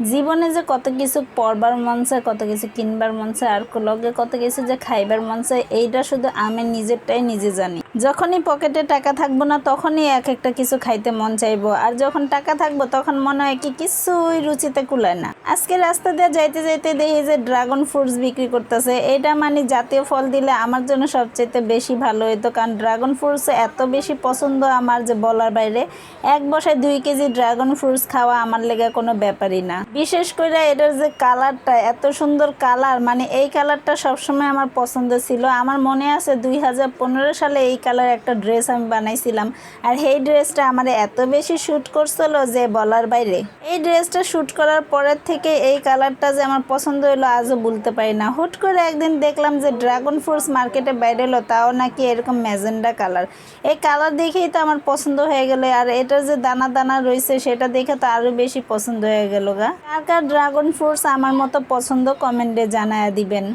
জীবনে যে কত কিছু পড়বার মন চায়, কত কিছু কিনবার মন চায়, আর লগে কত কিছু যে খাইবার মন চায়, এইটা শুধু আমি নিজেরটাই নিজে জানি। যখনই পকেটে টাকা থাকবো না তখনই এক একটা কিছু খাইতে মন চাইবো, আর যখন টাকা থাকবো তখন মনে হয় কি কিছুই রুচিতে কুলায় না। আজকে রাস্তা দিয়ে যাইতে যাইতে দেখি যে ড্রাগন ফ্রুটস বিক্রি করতেছে। এটা মানে জাতীয় ফল দিলে আমার জন্য সবচেয়ে বেশি ভালো হতো, কারণ ড্রাগন ফ্রুটস এত বেশি পছন্দ আমার যে বলার বাইরে। এক বসায় 2 কেজি ড্রাগন ফ্রুটস খাওয়া আমার লেগে কোনো ব্যাপারই না। বিশেষ করে এটার যে কালারটা, এত সুন্দর কালার, মানে এই কালারটা সবসময় আমার পছন্দ ছিল। আমার মনে আছে 2015 সালে এই কালার একটা ড্রেস আমি বানাইছিলাম, আর এই ড্রেসটা আমার এত বেশি শ্যুট করছিল যে বলার বাইরে। এই ড্রেসটা শ্যুট করার পরের থেকে এই কালারটা যে আমার পছন্দ হলো আজও বলতে পারি না। হুট করে একদিন দেখলাম যে ড্রাগন ফ্রুটস মার্কেটে বাইরে এলো, তাও নাকি এরকম ম্যাজেন্ডা কালার। এই কালার দেখেই তো আমার পছন্দ হয়ে গেল, আর এটা যে দানা দানা রয়েছে সেটা দেখে তো আরো বেশি পছন্দ হয়ে গেল গা। কার কার ড্রাগন ফ্রুটস আমার মতো পছন্দ কমেন্টে জানায়া দিবেন।